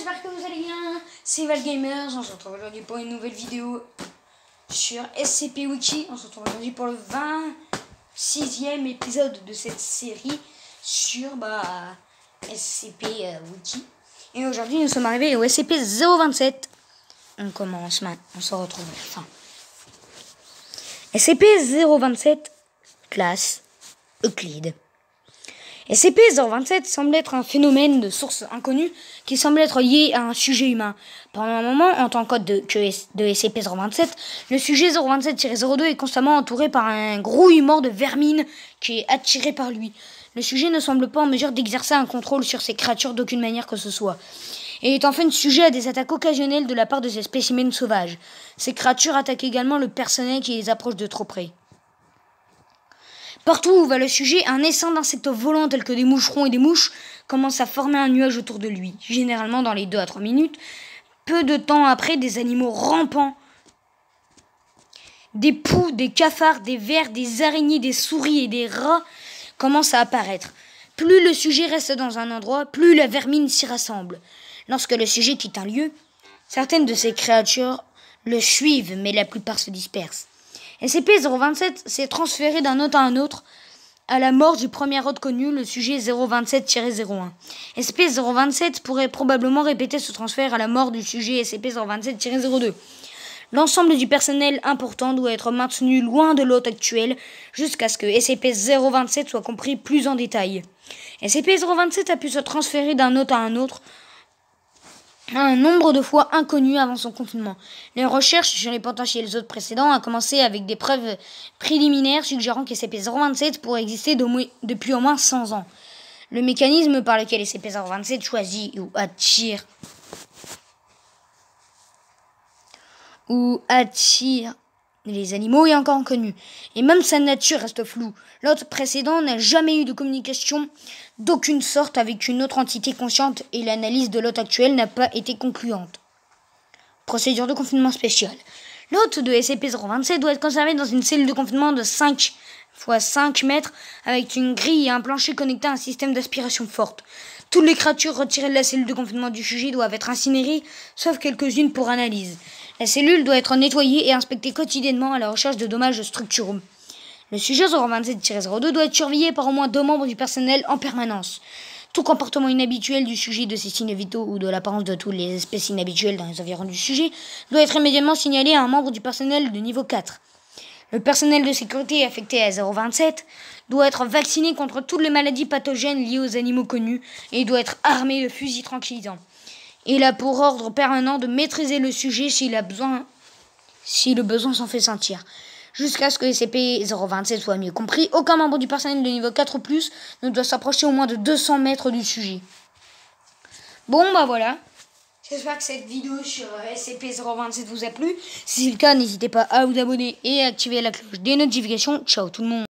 j'espère que vous allez bien. C'est Valgamers, on se retrouve aujourd'hui pour une nouvelle vidéo sur SCP Wiki. On se retrouve aujourd'hui pour le 26e épisode de cette série sur SCP Wiki. Et aujourd'hui nous sommes arrivés au SCP 027. On commence maintenant, on se retrouve à la fin. SCP 027, classe Euclide. SCP-027 semble être un phénomène de source inconnue qui semble être lié à un sujet humain. Pendant un moment, en tant qu'hôte de SCP-027, le sujet 027-02 est constamment entouré par un grouillement de vermine qui est attiré par lui. Le sujet ne semble pas en mesure d'exercer un contrôle sur ces créatures d'aucune manière que ce soit, et est en fait sujet à des attaques occasionnelles de la part de ces spécimens sauvages. Ces créatures attaquent également le personnel qui les approche de trop près. Partout où va le sujet, un essaim d'insectes volants tels que des moucherons et des mouches commence à former un nuage autour de lui, généralement dans les 2 à 3 minutes. Peu de temps après, des animaux rampants, des poux, des cafards, des vers, des araignées, des souris et des rats commencent à apparaître. Plus le sujet reste dans un endroit, plus la vermine s'y rassemble. Lorsque le sujet quitte un lieu, certaines de ces créatures le suivent, mais la plupart se dispersent. SCP-027 s'est transféré d'un hôte à un autre à la mort du premier hôte connu, le sujet 027-01. SCP-027 pourrait probablement répéter ce transfert à la mort du sujet SCP-027-02. L'ensemble du personnel important doit être maintenu loin de l'hôte actuel jusqu'à ce que SCP-027 soit compris plus en détail. SCP-027 a pu se transférer d'un hôte à un autre un nombre de fois inconnu avant son confinement. Les recherches sur les potentiels hôtes précédents ont commencé avec des preuves préliminaires suggérant qu'SCP-027 pourrait exister depuis au moins 100 ans. Le mécanisme par lequel SCP-027 choisit ou attire les animaux est encore inconnu, et même sa nature reste floue. L'hôte précédent n'a jamais eu de communication d'aucune sorte avec une autre entité consciente, et l'analyse de l'hôte actuel n'a pas été concluante. Procédure de confinement spéciale. L'hôte de SCP-027 doit être conservé dans une cellule de confinement de 5 x 5 mètres avec une grille et un plancher connecté à un système d'aspiration forte. Toutes les créatures retirées de la cellule de confinement du sujet doivent être incinérées, sauf quelques-unes pour analyse. La cellule doit être nettoyée et inspectée quotidiennement à la recherche de dommages structuraux. Le sujet 027-02 doit être surveillé par au moins 2 membres du personnel en permanence. Tout comportement inhabituel du sujet, de ses signes vitaux ou de l'apparence de toutes les espèces inhabituelles dans les environs du sujet doit être immédiatement signalé à un membre du personnel de niveau 4. Le personnel de sécurité affecté à 027 doit être vacciné contre toutes les maladies pathogènes liées aux animaux connus et doit être armé de fusils tranquillisants. Il a pour ordre permanent de maîtriser le sujet si le besoin s'en fait sentir. Jusqu'à ce que SCP-027 soit mieux compris, aucun membre du personnel de niveau 4 ou plus ne doit s'approcher au moins de 200 mètres du sujet. Bon, voilà. J'espère que cette vidéo sur SCP-027 vous a plu. Si c'est le cas, n'hésitez pas à vous abonner et à activer la cloche des notifications. Ciao tout le monde.